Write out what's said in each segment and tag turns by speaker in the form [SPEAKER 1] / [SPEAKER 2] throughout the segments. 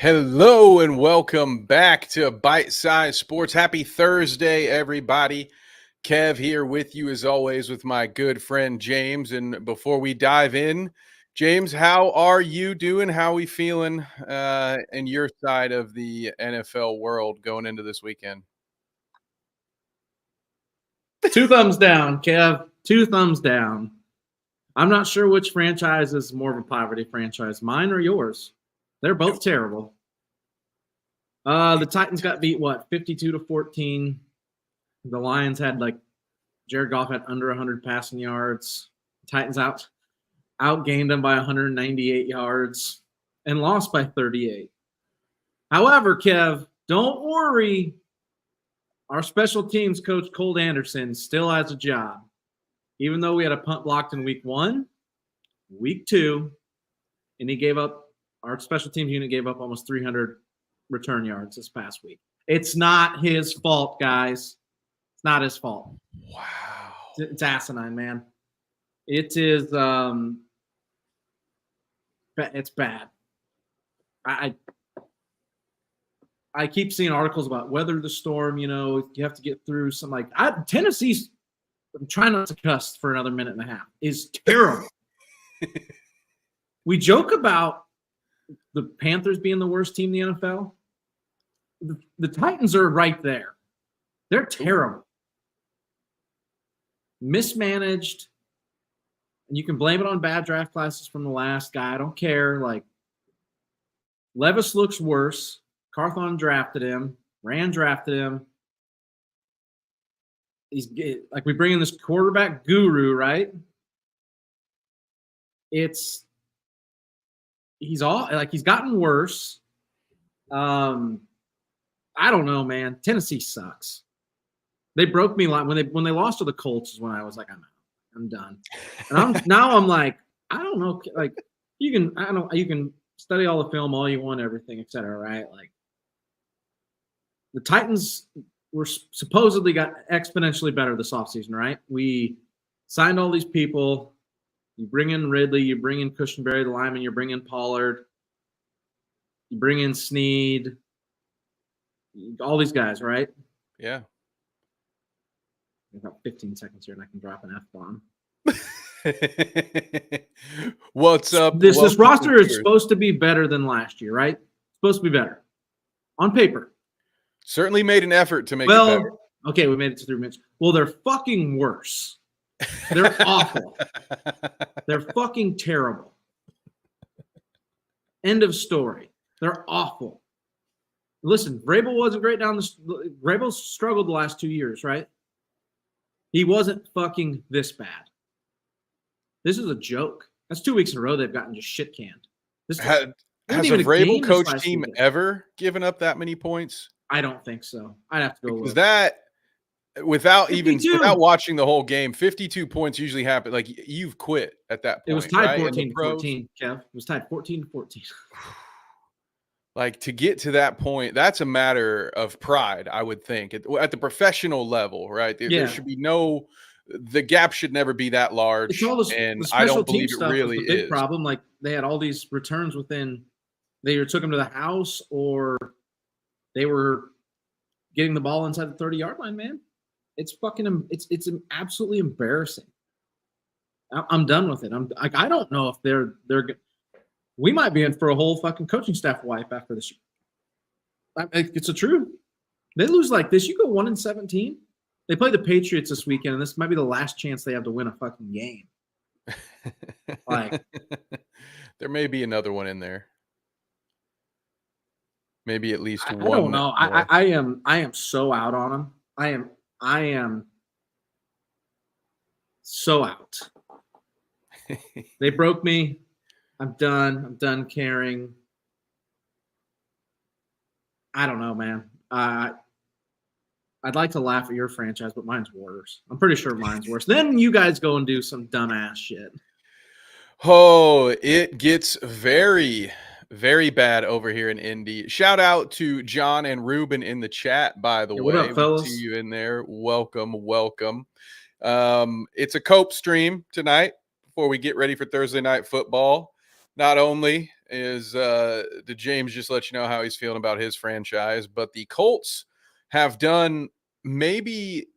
[SPEAKER 1] Hello and welcome back to Bite Size Sports. Happy Thursday, everybody. Kev here with you as always with my good friend James. And before we dive in, James, how are you doing? How are we feeling in your side of the NFL world going into this weekend?
[SPEAKER 2] 2 thumbs down, Kev. 2 thumbs down. I'm not sure which franchise is more of a poverty franchise, mine or yours. They're both terrible. The Titans got beat, 52-14. The Lions had Jared Goff had under 100 passing yards. Titans outgained them by 198 yards and lost by 38. However, Kev, don't worry. Our special teams coach, Colt Anderson, still has a job. Even though we had a punt blocked in week 1, week 2, and our special teams unit gave up almost 300 return yards this past week. It's not his fault, guys. It's not his fault.
[SPEAKER 1] Wow.
[SPEAKER 2] It's asinine, man. It is it's bad. I keep seeing articles about weather the storm, you have to get through some Tennessee's, I'm trying not to cuss for another minute and a half, is terrible. We joke about the Panthers being the worst team in the NFL. The Titans are right there. They're terrible. Mismanaged. And you can blame it on bad draft classes from the last guy. I don't care. Levis looks worse. Carthon drafted him. Rand drafted him. We bring in this quarterback guru, right? He's gotten worse. I don't know, man. Tennessee sucks. They broke me when they lost to the Colts is when I was like, I'm done. And I'm like, I don't know. You can study all the film all you want, everything, et cetera, right? The Titans were supposedly got exponentially better this offseason, right? We signed all these people. You bring in Ridley, you bring in Cushionberry, the lineman, you bring in Pollard, you bring in Snead, all these guys, right?
[SPEAKER 1] Yeah.
[SPEAKER 2] About 15 seconds here and I can drop an F-bomb.
[SPEAKER 1] What's up?
[SPEAKER 2] This roster is supposed to be better than last year, right? Supposed to be better. On paper.
[SPEAKER 1] Certainly made an effort to make it better.
[SPEAKER 2] Okay, we made it to 3 minutes. Well, they're fucking worse. They're awful. They're fucking terrible. End of story. They're awful. Listen, Vrabel wasn't great Vrabel struggled the last 2 years, right? He wasn't fucking this bad. This is a joke. That's 2 weeks in a row they've gotten just shit canned.
[SPEAKER 1] Has a Vrabel coach team ever given up that many points?
[SPEAKER 2] I don't think so. I'd have to go
[SPEAKER 1] because that without watching the whole game, 52 points usually happen. You've quit at that point.
[SPEAKER 2] It was tied
[SPEAKER 1] right?
[SPEAKER 2] 14-14, Kev. It was tied 14-14.
[SPEAKER 1] To get to that point, that's a matter of pride, I would think, at the professional level, right? There should be the gap should never be that large.
[SPEAKER 2] It's all
[SPEAKER 1] and I don't believe it really
[SPEAKER 2] is. The big problem, they had all these returns within. They either took them to the house or they were getting the ball inside the 30-yard line. Man, it's it's absolutely embarrassing. I'm done with it. I don't know if they're. We might be in for a whole fucking coaching staff wipe after this year. It's the truth. They lose like this, you go 1-17. They play the Patriots this weekend, and this might be the last chance they have to win a fucking game.
[SPEAKER 1] There may be another one in there. Maybe at least one.
[SPEAKER 2] I don't know. I am so out on them. I am so out. They broke me. I'm done. I'm done caring. I don't know, man. I'd like to laugh at your franchise, but mine's worse. I'm pretty sure mine's worse. Then you guys go and do some dumbass shit.
[SPEAKER 1] Oh, it gets very, very bad over here in Indy. Shout out to John and Ruben in the chat, by the way.
[SPEAKER 2] What up, fellas?
[SPEAKER 1] See you in there. Welcome. It's a Cope stream tonight before we get ready for Thursday Night Football. Not only is did James just let you know how he's feeling about his franchise? But the Colts have done maybe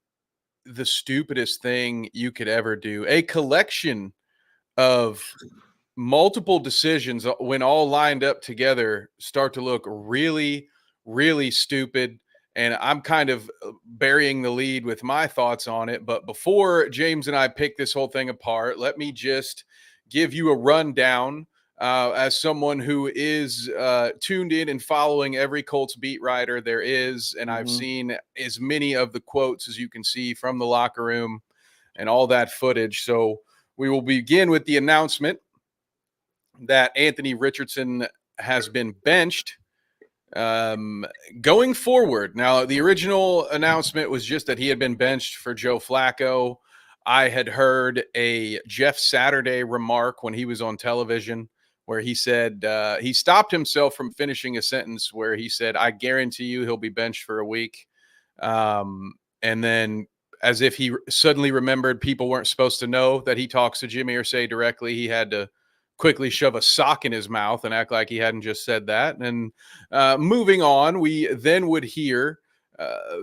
[SPEAKER 1] the stupidest thing you could ever do. A collection of multiple decisions when all lined up together start to look really, really stupid. And I'm kind of burying the lead with my thoughts on it. But before James and I pick this whole thing apart, let me just give you a rundown as someone who is tuned in and following every Colts beat writer there is. And I've seen as many of the quotes as you can see from the locker room and all that footage. So we will begin with the announcement that Anthony Richardson has been benched going forward. Now, the original announcement was just that he had been benched for Joe Flacco. I had heard a Jeff Saturday remark when he was on television where he said he stopped himself from finishing a sentence where he said, "I guarantee you he'll be benched for a week." And then as if he suddenly remembered people weren't supposed to know that he talks to Jimmy Irsay directly, he had to quickly shove a sock in his mouth and act like he hadn't just said that. And moving on, we then would hear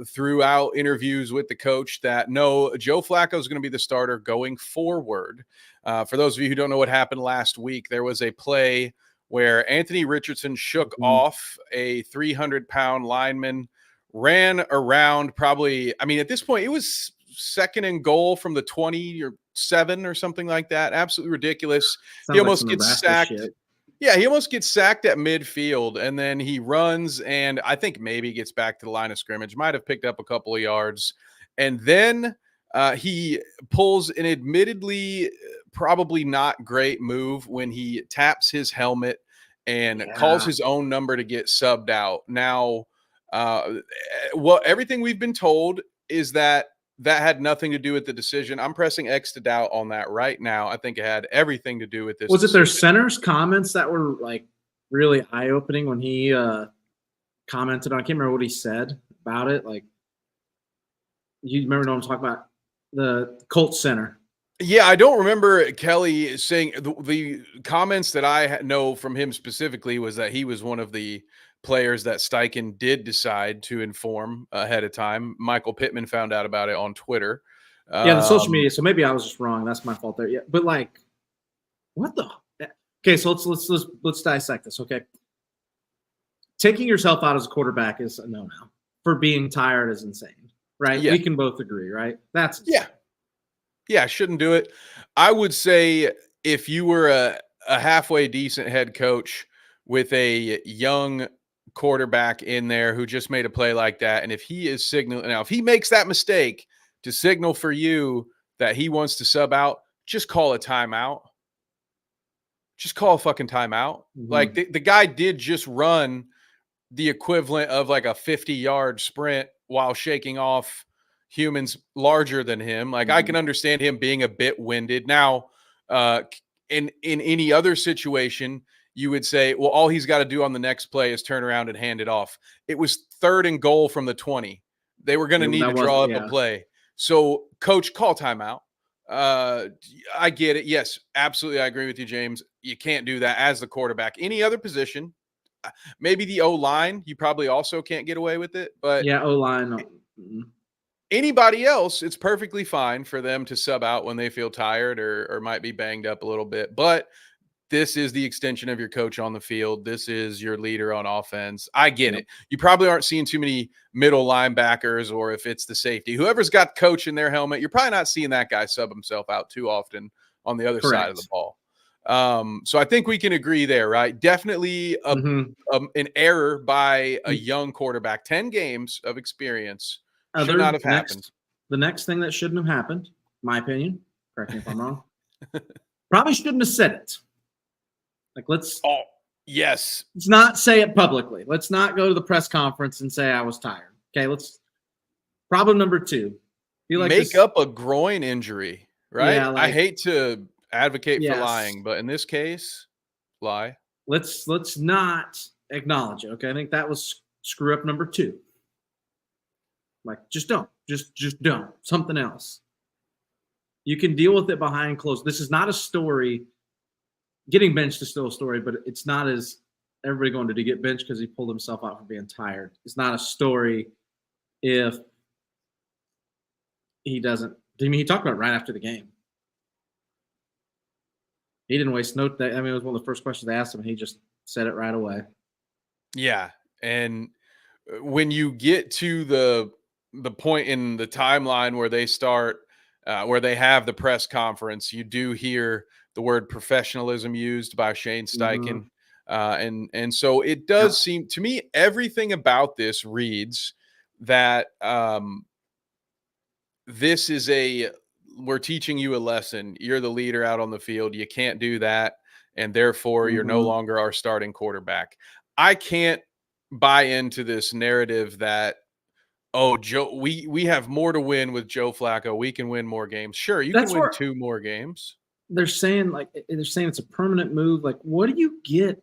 [SPEAKER 1] throughout interviews with the coach that no, Joe Flacco is going to be the starter going forward. For those of you who don't know what happened last week, there was a play where Anthony Richardson shook off a 300-pound lineman, ran around probably, I mean, at this point, it was second and goal from the 20 or 7 or something like that. Absolutely ridiculous.
[SPEAKER 2] Sounds
[SPEAKER 1] He almost
[SPEAKER 2] like
[SPEAKER 1] gets sacked.
[SPEAKER 2] shit.
[SPEAKER 1] Yeah, he almost gets sacked at midfield, and then he runs, and I think maybe gets back to the line of scrimmage. Might have picked up a couple of yards, and then he pulls an admittedly probably not great move when he taps his helmet and calls his own number to get subbed out. Now, everything we've been told is that had nothing to do with the decision. I'm pressing X to doubt on that right now. I think it had everything to do with this.
[SPEAKER 2] Was it their center's comments that were like really eye-opening when he commented on? I can't remember what he said about it. Like, you remember what I'm talking about? The Colts center.
[SPEAKER 1] Yeah, I don't remember Kelly saying the comments that I know from him specifically was that he was one of the players that Steichen did decide to inform ahead of time. Michael Pittman found out about it on Twitter.
[SPEAKER 2] Yeah, the social media. So maybe I was just wrong. That's my fault there. Yeah, but like, what the? Okay, so let's dissect this. Okay, taking yourself out as a quarterback is a no-no. For being tired is insane, right?
[SPEAKER 1] Yeah.
[SPEAKER 2] We can both agree, right? That's insane.
[SPEAKER 1] Yeah, shouldn't do it. I would say if you were a halfway decent head coach with a young quarterback in there who just made a play like that, and if he is signaling now, if he makes that mistake to signal for you that he wants to sub out, just call a timeout. Just call a fucking timeout. Like the guy did just run the equivalent of like a 50-yard sprint while shaking off humans larger than him. Like I can understand him being a bit winded. Now, in any other situation, you would say, well, all he's got to do on the next play is turn around and hand it off. It was 3rd and goal from the 20. They were going to need to draw up a play. So, coach, call timeout. I get it. Yes, absolutely. I agree with you, James. You can't do that as the quarterback. Any other position, maybe the O-line, you probably also can't get away with it. But
[SPEAKER 2] yeah, O-line.
[SPEAKER 1] Anybody else, it's perfectly fine for them to sub out when they feel tired or might be banged up a little bit. But this is the extension of your coach on the field. This is your leader on offense. I get it. You probably aren't seeing too many middle linebackers, or if it's the safety, whoever's got coach in their helmet, you're probably not seeing that guy sub himself out too often on the other side of the ball. So I think we can agree there, right? Definitely an error by a young quarterback. 10 games of experience should not have happened.
[SPEAKER 2] The next thing that shouldn't have happened, my opinion, correct me if I'm wrong, probably shouldn't have said it. Like, let's not say it publicly. Let's not go to the press conference and say I was tired. Okay, problem number 2.
[SPEAKER 1] Make up a groin injury, right? Yeah, I hate to advocate for lying, but in this case, lie.
[SPEAKER 2] Let's not acknowledge it. Okay, I think that was screw up number 2. Like, just don't. Just don't. Something else. You can deal with it behind closed. This is not a story getting benched is still a story, but it's not as everybody going to get benched because he pulled himself out for being tired. It's not a story if he doesn't. I mean, he talked about it right after the game. He didn't waste no. I mean, it was one of the first questions they asked him, and he just said it right away.
[SPEAKER 1] Yeah, and when you get to the point in the timeline where they start, where they have the press conference, you do hear the word professionalism used by Shane Steichen, and so it does seem to me everything about this reads that this is we're teaching you a lesson. You're the leader out on the field. You can't do that, and therefore you're no longer our starting quarterback. I can't buy into this narrative that, oh, Joe, we have more to win with Joe Flacco. We can win more games. Sure, you can win 2 more games.
[SPEAKER 2] They're saying it's a permanent move. Like, what do you get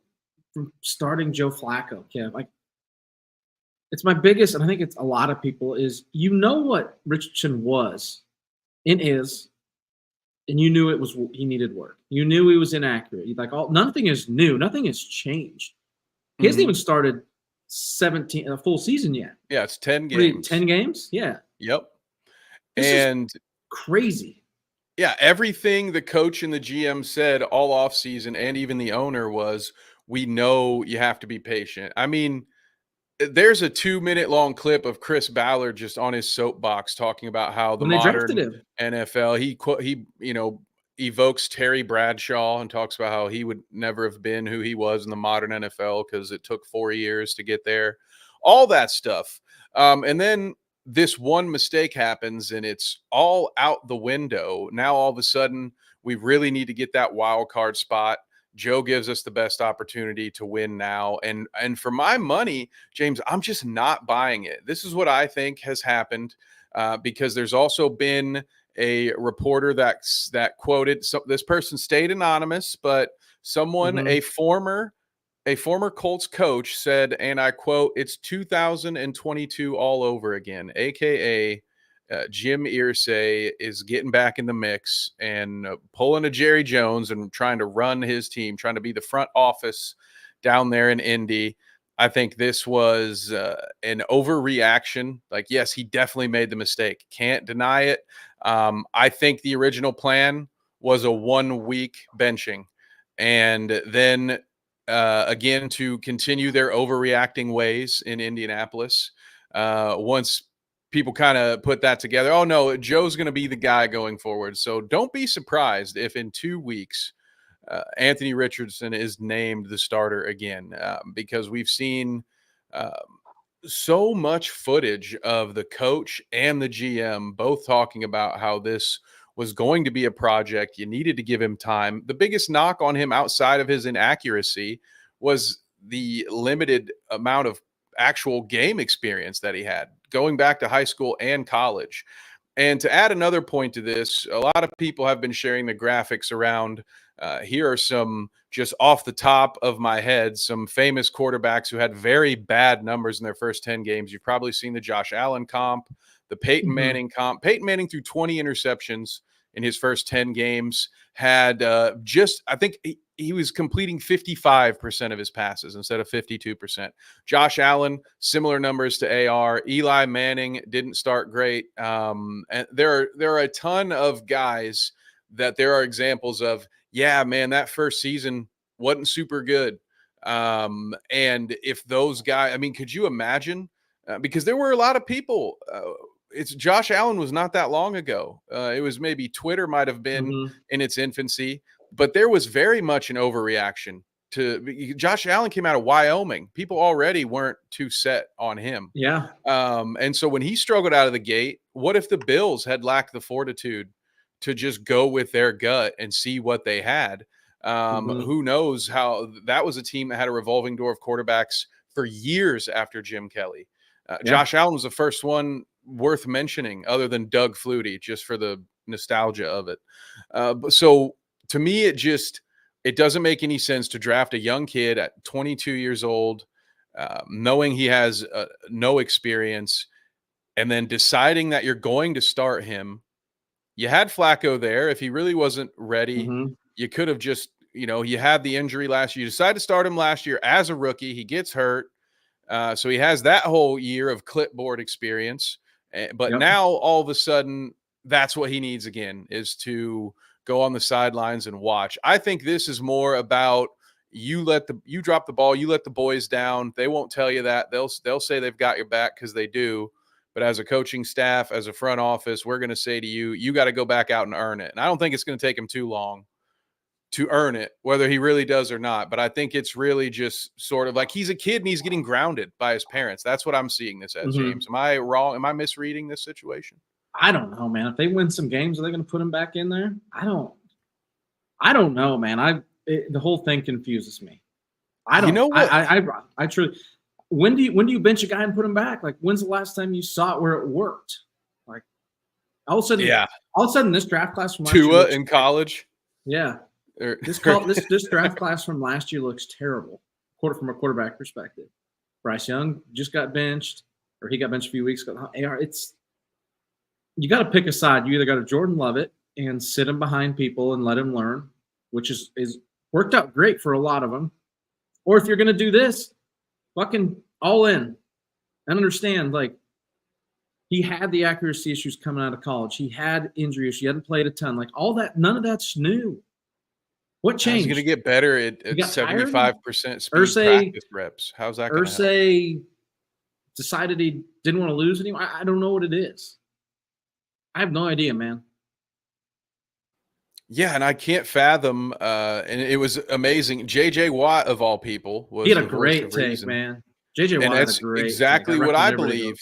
[SPEAKER 2] from starting Joe Flacco, Kev? Like, it's my biggest, and I think it's a lot of people, is what Richardson was and is, and you knew he needed work. You knew he was inaccurate. Nothing is new. Nothing has changed. He hasn't even started a full season yet.
[SPEAKER 1] Yeah, it's 10 games.
[SPEAKER 2] 10 games? Yeah.
[SPEAKER 1] Yep.
[SPEAKER 2] This is crazy.
[SPEAKER 1] Yeah, everything the coach and the GM said all offseason and even the owner was, we know you have to be patient. I mean, there's a 2-minute long clip of Chris Ballard just on his soapbox talking about how the modern NFL, he evokes Terry Bradshaw and talks about how he would never have been who he was in the modern NFL because it took 4 years to get there, all that stuff. And then this one mistake happens and it's all out the window. Now, all of a sudden, we really need to get that wild card spot. Joe gives us the best opportunity to win now. And for my money, James, I'm just not buying it. This is what I think has happened because there's also been a reporter that quoted, so this person stayed anonymous, but someone, a former Colts coach said, and I quote, "It's 2022 all over again," aka Jim Irsay is getting back in the mix and pulling a Jerry Jones and trying to run his team, trying to be the front office down there in Indy. I think this was an overreaction. Like, yes, he definitely made the mistake. Can't deny it. I think the original plan was a 1 week benching. And then again, to continue their overreacting ways in Indianapolis. Once people kind of put that together, oh no, Joe's going to be the guy going forward. So don't be surprised if in 2 weeks, Anthony Richardson is named the starter again, because we've seen so much footage of the coach and the GM both talking about how this was going to be a project. You needed to give him time. The biggest knock on him outside of his inaccuracy was the limited amount of actual game experience that he had going back to high school and college. And to add another point to this, a lot of people have been sharing the graphics around. Here are some, just off the top of my head, some famous quarterbacks who had very bad numbers in their first 10 games. You've probably seen the Josh Allen comp, the Peyton Manning comp. Peyton Manning threw 20 interceptions in his first 10 games, had I think he was completing 55% of his passes instead of 52%. Josh Allen, similar numbers to AR. Eli Manning didn't start great. And there are a ton of guys that there are examples of, yeah, man, that first season wasn't super good. And if those guys, I mean, could you imagine? Because there were a lot of people, it's Josh Allen was not that long ago. It was maybe Twitter might have been in its infancy, but there was very much an overreaction to Josh Allen. Came out of Wyoming. People already weren't too set on him.
[SPEAKER 2] Yeah.
[SPEAKER 1] And so when he struggled out of the gate, what if the Bills had lacked the fortitude to just go with their gut and see what they had? Who knows how that was a team that had a revolving door of quarterbacks for years after Jim Kelly. Josh Allen was the first one worth mentioning other than Doug Flutie, just for the nostalgia of it. So to me, it doesn't make any sense to draft a young kid at 22 years old, knowing he has no experience, and then deciding that you're going to start him. You had Flacco there. If he really wasn't ready, you could have just you had the injury last year. You decided to start him last year as a rookie. He gets hurt. So he has that whole year of clipboard experience. But now all of a sudden, that's what he needs again, is to go on the sidelines and watch. I think this is more about you drop the ball, you let the boys down. They won't tell you that. They'll say they've got your back because they do. But as a coaching staff, as a front office, we're going to say to you, you got to go back out and earn it. And I don't think it's going to take him too long to earn it, whether he really does or not. But I think it's really just sort of like he's a kid and he's getting grounded by his parents. That's what I'm seeing this as, James. Am I wrong? Am I misreading this situation?
[SPEAKER 2] I don't know, man. If they win some games, are they going to put him back in there? I don't know, man. The whole thing confuses me. I don't. You know what? I truly. When do you bench a guy and put him back? Like, when's the last time you saw it where it worked? Like, all of a sudden, this draft class from last
[SPEAKER 1] Tua in college.
[SPEAKER 2] Yeah, this draft class from last year looks terrible. From a quarterback perspective, Bryce Young just got benched, or he got benched a few weeks ago. You got to pick a side. You either got to Jordan Love it and sit him behind people and let him learn, which is worked out great for a lot of them, or if you're going to do this, fucking all in and understand, like, he had the accuracy issues coming out of college. He had injury issues. He hadn't played a ton. Like, all that, none of that's new. What changed?
[SPEAKER 1] He's going to get better at 75% speed practice reps. How's that going to happen?
[SPEAKER 2] Irsay decided he didn't want to lose anymore. I don't know what it is. I have no idea, man.
[SPEAKER 1] Yeah, and I can't fathom, and it was amazing. J.J. Watt, of all people, was
[SPEAKER 2] he had a great take, man. J.J. Watt had a great
[SPEAKER 1] exactly
[SPEAKER 2] take.
[SPEAKER 1] What I believe.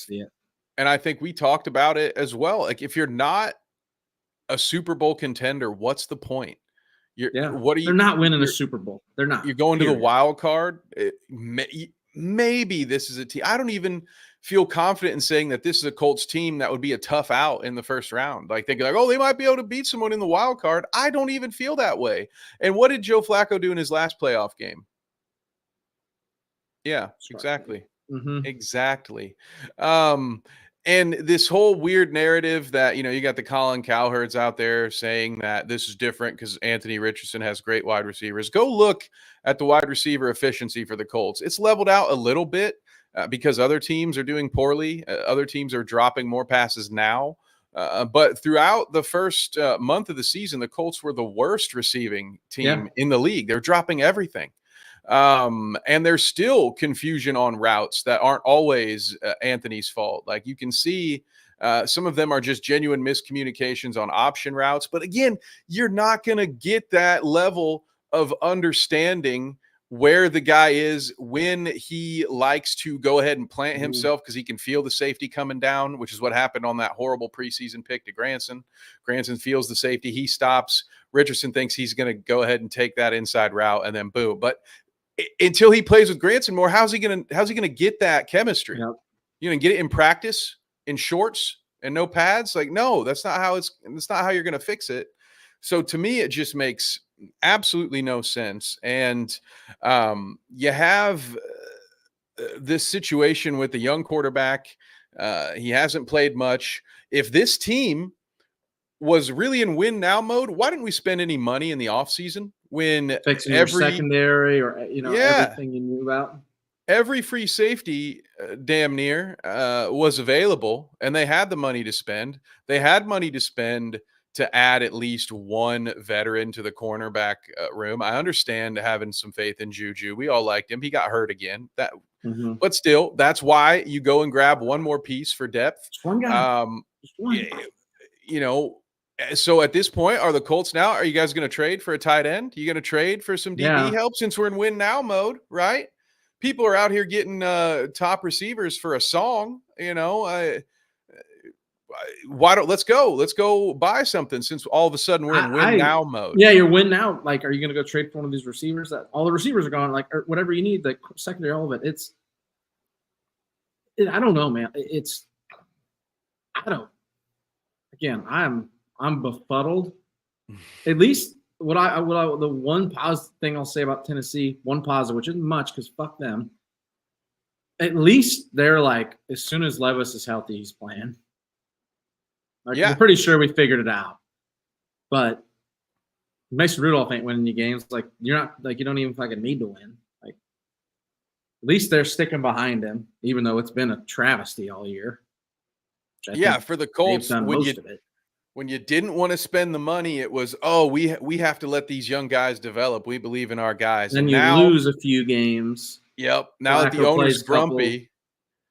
[SPEAKER 1] And I think we talked about it as well. Like, if you're not a Super Bowl contender, what's the point?
[SPEAKER 2] They're not winning a Super Bowl. They're not.
[SPEAKER 1] You're going to the wild card. Maybe this is a team. I don't even feel confident in saying that this is a Colts team that would be a tough out in the first round. Like, they're like, oh, they might be able to beat someone in the wild card. I don't even feel that way. And what did Joe Flacco do in his last playoff game? Yeah, exactly. Exactly. And this whole weird narrative that, you got the Colin Cowherds out there saying that this is different because Anthony Richardson has great wide receivers. Go look at the wide receiver efficiency for the Colts. It's leveled out a little bit because other teams are doing poorly. Other teams are dropping more passes now. But throughout the first month of the season, the Colts were the worst receiving team in the league. They're dropping everything. And there's still confusion on routes that aren't always Anthony's fault. Like, you can see some of them are just genuine miscommunications on option routes. But again, you're not going to get that level of understanding where the guy is when he likes to go ahead and plant himself because he can feel the safety coming down, which is what happened on that horrible preseason pick to Granson. Granson feels the safety. He stops. Richardson thinks he's going to go ahead and take that inside route, and then boom. But until he plays with Granson more, how's he gonna get that chemistry?
[SPEAKER 2] Yep.
[SPEAKER 1] You know, get it in practice, in shorts and no pads? Like, no, that's not how you're gonna fix it. So to me, it just makes absolutely no sense. And you have this situation with the young quarterback. He hasn't played much. If this team was really in win now mode, why didn't we spend any money in the offseason when
[SPEAKER 2] fixing your secondary or everything you knew about?
[SPEAKER 1] Every free safety damn near was available, and they had the money to spend. They had money to spend to add at least one veteran to the cornerback room. I understand having some faith in Juju. We all liked him. He got hurt again. But still, that's why you go and grab one more piece for depth.
[SPEAKER 2] Just one guy.
[SPEAKER 1] So at this point, are the Colts now, are you guys going to trade for a tight end? Are you going to trade for some DB help since we're in win now mode, right? People are out here getting top receivers for a song, let's go buy something since all of a sudden we're in win now mode.
[SPEAKER 2] Yeah, you're win now. Like, are you going to go trade for one of these receivers that all the receivers are gone, like, or whatever you need, like secondary, all of it. I don't know, man. I'm befuddled. At least the one positive thing I'll say about Tennessee, one positive, which isn't much because fuck them. At least they're like, as soon as Levis is healthy, he's playing. Like, I'm pretty sure we figured it out. But Mason Rudolph ain't winning you games. Like you're not like you don't even fucking need to win. Like at least they're sticking behind him, even though it's been a travesty all year.
[SPEAKER 1] Yeah, for the
[SPEAKER 2] They've
[SPEAKER 1] Colts,
[SPEAKER 2] done most of it.
[SPEAKER 1] when you didn't want to spend the money, it was, we have to let these young guys develop. We believe in our guys.
[SPEAKER 2] Then
[SPEAKER 1] And
[SPEAKER 2] you
[SPEAKER 1] now,
[SPEAKER 2] lose a few games.
[SPEAKER 1] yep, now that the
[SPEAKER 2] Flacco
[SPEAKER 1] owner's
[SPEAKER 2] plays a couple.
[SPEAKER 1] grumpy,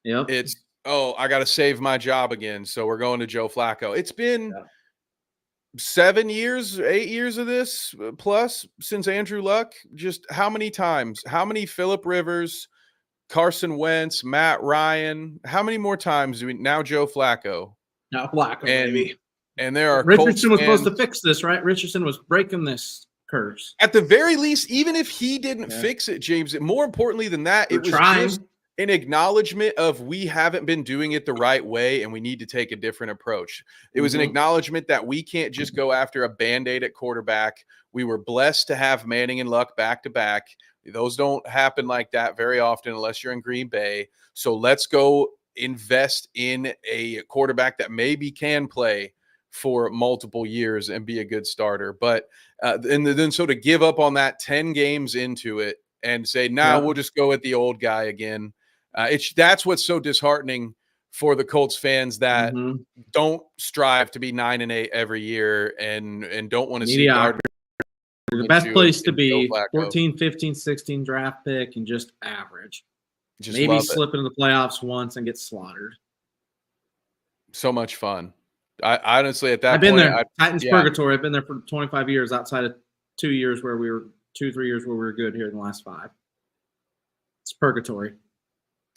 [SPEAKER 2] Yep.
[SPEAKER 1] it's, I got to save my job again. So we're going to Joe Flacco. It's been 7 years, 8 years of this plus since Andrew Luck. Just how many times? How many Phillip Rivers, Carson Wentz, Matt Ryan? How many more times do we now Joe Flacco?
[SPEAKER 2] Now Flacco, baby.
[SPEAKER 1] And there are
[SPEAKER 2] Richardson was
[SPEAKER 1] Colts
[SPEAKER 2] supposed to fix this, right? Richardson was breaking this curse.
[SPEAKER 1] at the very least, even if he didn't fix it, James, more importantly than that, it was just an acknowledgement of we haven't been doing it the right way and we need to take a different approach. It was an acknowledgement that we can't just go after a Band-Aid at quarterback. We were blessed to have Manning and Luck back to back. Those don't happen like that very often unless you're in Green Bay. So let's go invest in a quarterback that maybe can play for multiple years and be a good starter. But and then so to give up on that 10 games into it and say, we'll just go with the old guy again. That's what's so disheartening for the Colts fans that don't strive to be 9-8 every year and don't want to see Gardner.
[SPEAKER 2] The best place to be 14, 15, 16 draft pick and just average. Maybe slip into the playoffs once and get slaughtered.
[SPEAKER 1] So much fun. I honestly, at that
[SPEAKER 2] I've been
[SPEAKER 1] point,
[SPEAKER 2] there. Titans purgatory. I've been there for 25 years outside of 2 years where we were 2-3 years where we were good here in the last 5. It's purgatory.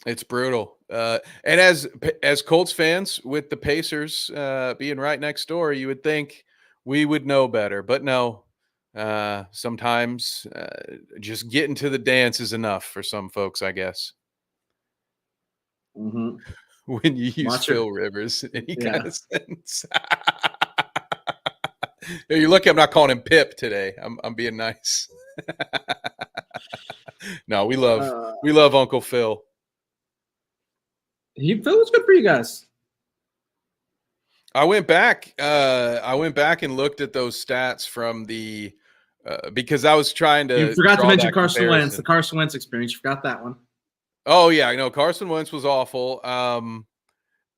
[SPEAKER 1] It's brutal. And as Colts fans with the Pacers being right next door, you would think we would know better, but no. Sometimes just getting to the dance is enough for some folks, I guess. When you use Phil Rivers in any kind of sense. You're lucky I'm not calling him Pip today. I'm being nice. No, we love Uncle Phil.
[SPEAKER 2] Phil was good for you guys.
[SPEAKER 1] I went back and looked at those stats from the because I was trying to.
[SPEAKER 2] You forgot to mention Carson Wentz, the Carson Wentz experience. You forgot that one.
[SPEAKER 1] Oh yeah, I know Carson Wentz was awful.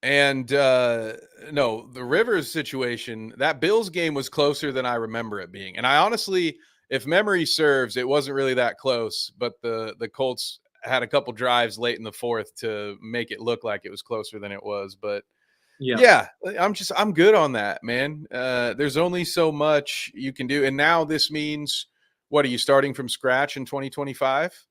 [SPEAKER 1] And no, the Rivers situation, that Bills game was closer than I remember it being. And I honestly, if memory serves, it wasn't really that close, but the Colts had a couple drives late in the fourth to make it look like it was closer than it was. But yeah, I'm good on that, man. There's only so much you can do. And now this means, what are you starting from scratch in 2025?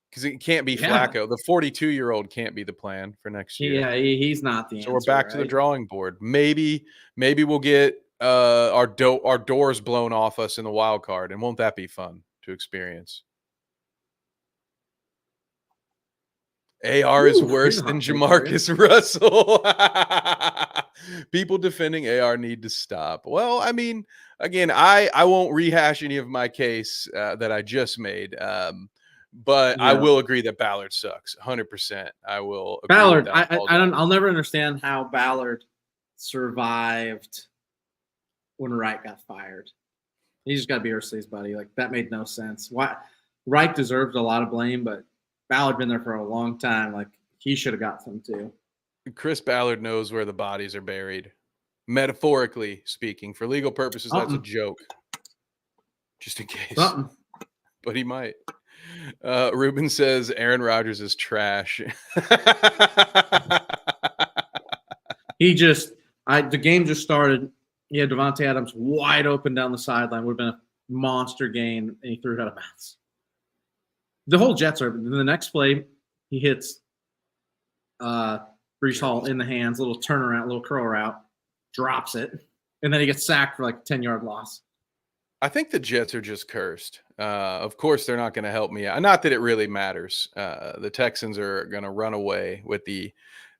[SPEAKER 1] Because it can't be Flacco. The 42-year-old can't be the plan for next year.
[SPEAKER 2] Yeah, he's not the answer.
[SPEAKER 1] So we're back to the drawing board. Maybe we'll get our doors blown off us in the wild card, and won't that be fun to experience? AR is worse than Jamarcus Russell. People defending AR need to stop. Well, I mean, again, I won't rehash any of my case that I just made. But I will agree that Ballard sucks. 100%. I will agree
[SPEAKER 2] Ballard,
[SPEAKER 1] with that
[SPEAKER 2] I'll never understand how Ballard survived when Wright got fired. He just got to be Ursley's buddy. Like, that made no sense. Why Wright deserved a lot of blame, but Ballard been there for a long time. Like, he should have got some too.
[SPEAKER 1] Chris Ballard knows where the bodies are buried. Metaphorically speaking. For legal purposes, that's a joke. Just in case. But he might. Ruben says Aaron Rodgers is trash.
[SPEAKER 2] The game just started. He had Devontae Adams wide open down the sideline. Would have been a monster gain, and he threw it out of bounds. The whole Jets are. In the next play, he hits Breece Hall in the hands, little turnaround, little curl route, drops it, and then he gets sacked for like a 10-yard loss.
[SPEAKER 1] I think the Jets are just cursed. Of course, they're not going to help me out. Not that it really matters. The Texans are going to run away with the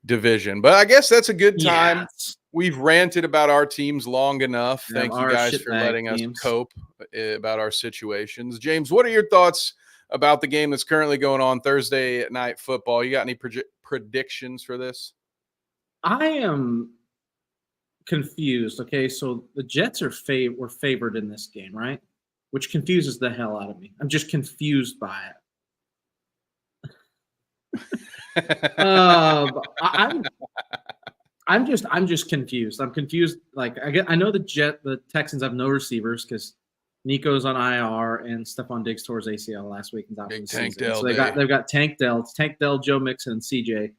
[SPEAKER 1] division. But I guess that's a good time. Yes. We've ranted about our teams long enough. Thank you guys for letting us cope about our situations. James, what are your thoughts about the game that's currently going on Thursday night football? You got any predictions for this?
[SPEAKER 2] I am confused. Okay, so the Jets were favored in this game, right? which confuses the hell out of me. I'm just confused by it. I'm just confused. I'm confused. Like I know the Texans have no receivers because Nico's on IR and Stephon Diggs tore his ACL last week and out for the season. So they've got Tank Dell. It's Tank Dell, Joe Mixon, and CJ.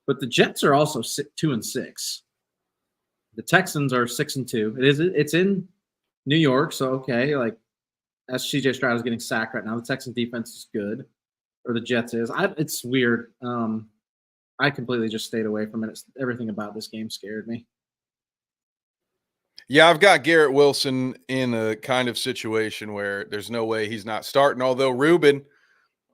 [SPEAKER 2] But the Jets are also 2-6. The Texans are 6-2. It's in New York, so okay. Like as CJ Stroud is getting sacked right now, the Texans defense is good, or the Jets is. It's weird. I completely just stayed away from it. Everything about this game scared me.
[SPEAKER 1] Yeah, I've got Garrett Wilson in a kind of situation where there's no way he's not starting. Although Ruben,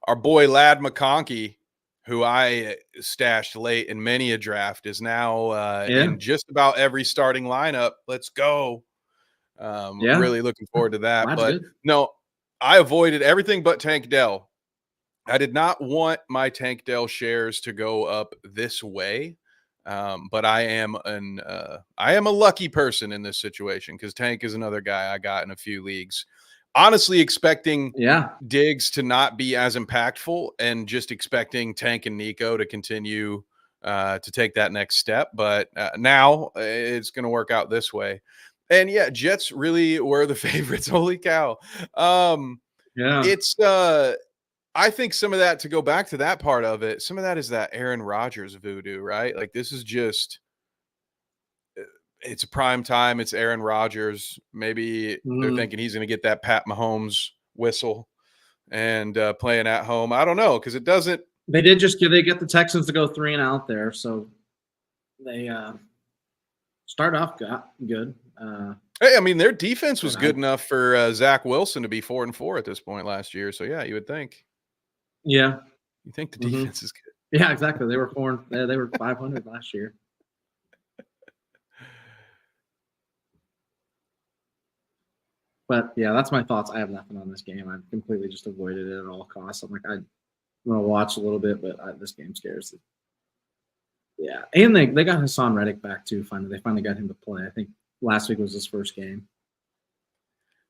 [SPEAKER 1] our boy Lad McConkey, who I stashed late in many a draft, is now in just about every starting lineup. Let's go. Really looking forward to that.
[SPEAKER 2] Lad's
[SPEAKER 1] but
[SPEAKER 2] good.
[SPEAKER 1] No, I avoided everything but Tank Dell. I did not want my Tank Dell shares to go up this way, but I am a lucky person in this situation because Tank is another guy I got in a few leagues. Honestly, expecting Diggs to not be as impactful and just expecting Tank and Nico to continue to take that next step. But now it's going to work out this way. And yeah, Jets really were the favorites. Holy cow. It's I think some of that, to go back to that part of it, some of that is that Aaron Rodgers voodoo, right? Like this is just, it's prime time. It's Aaron Rodgers. Maybe they're thinking he's going to get that Pat Mahomes whistle and playing at home. I don't know, because it doesn't.
[SPEAKER 2] They get the Texans to go 3-and-out there, so they start off good.
[SPEAKER 1] Hey, I mean, their defense was good enough for Zach Wilson to be 4-4 at this point last year. So yeah, you would think.
[SPEAKER 2] Yeah,
[SPEAKER 1] you think the defense is good?
[SPEAKER 2] Yeah, exactly. They were 500 last year. But yeah, that's my thoughts. I have nothing on this game. I've completely just avoided it at all costs. I'm like, I'm gonna watch a little bit, but this game scares me. Yeah, and they got Hassan Reddick back too. They finally got him to play. I think last week was his first game,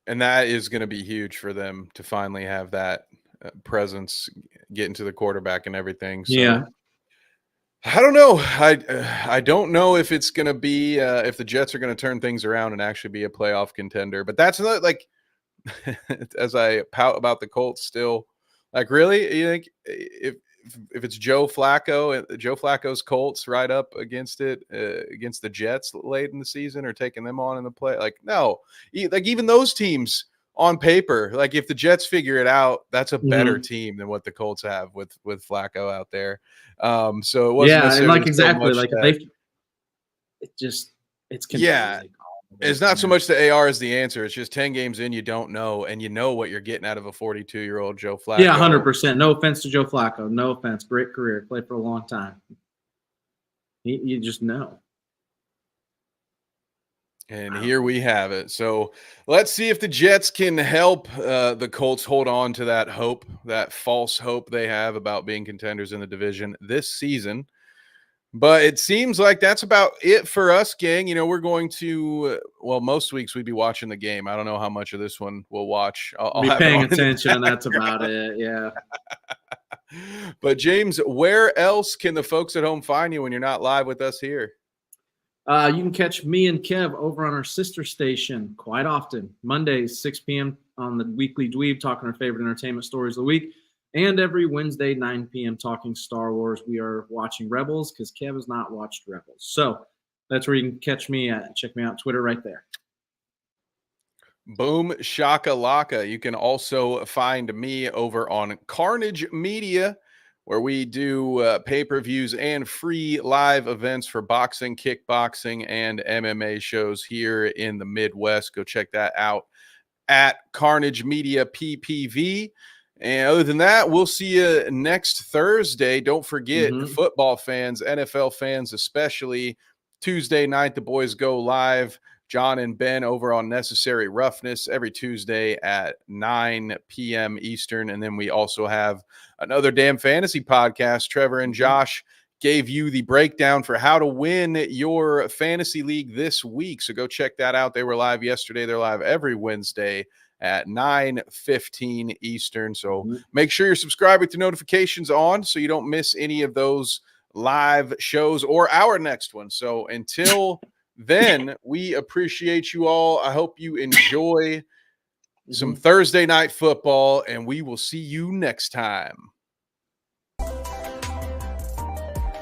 [SPEAKER 1] and that is going to be huge for them to finally have that presence, getting to the quarterback and everything. So,
[SPEAKER 2] yeah,
[SPEAKER 1] I don't know. I don't know if it's going to be if the Jets are going to turn things around and actually be a playoff contender. But that's not like, as I pout about the Colts still, like, really, you think if it's Joe Flacco's Colts right up against it, against the Jets late in the season, or taking them on in the play, like, no, like even those teams on paper, like if the Jets figure it out, that's a better team than what the Colts have with Flacco out there. So it wasn't
[SPEAKER 2] and like exactly so like it's confusing.
[SPEAKER 1] Yeah. It's not so much the AR as the answer. It's just 10 games in, you don't know, and you know what you're getting out of a 42-year-old Joe Flacco.
[SPEAKER 2] Yeah, 100%. No offense to Joe Flacco. No offense. Great career. Played for a long time. You just know.
[SPEAKER 1] And here we have it. So let's see if the Jets can help the Colts hold on to that hope, that false hope they have about being contenders in the division this season. But it seems like that's about it for us, gang. You know, we're going to, most weeks we'd be watching the game. I don't know how much of this one we'll watch. I'll
[SPEAKER 2] be paying attention, and that's about it. Yeah.
[SPEAKER 1] But James, where else can the folks at home find you when you're not live with us here?
[SPEAKER 2] You can catch me and Kev over on our sister station quite often. Mondays, 6 p.m. on the Weekly Dweeb, talking our favorite entertainment stories of the week. And every Wednesday, 9 p.m., talking Star Wars. We are watching Rebels because Kev has not watched Rebels. So that's where you can catch me at. Check me out on Twitter right there.
[SPEAKER 1] Boom shakalaka. You can also find me over on Carnage Media, where we do pay-per-views and free live events for boxing, kickboxing, and MMA shows here in the Midwest. Go check that out at Carnage Media PPV. And other than that, we'll see you next Thursday. Don't forget, football fans, NFL fans especially, Tuesday night, the boys go live. John and Ben over on Necessary Roughness every Tuesday at 9 p.m. Eastern. And then we also have another Damn Fantasy podcast. Trevor and Josh gave you the breakdown for how to win your fantasy league this week. So go check that out. They were live yesterday. They're live every Wednesday at 9:15 Eastern. So make sure you're subscribed with your notifications on so you don't miss any of those live shows or our next one. So until then, we appreciate you all. I hope you enjoy some Thursday night football, and we will see you next time.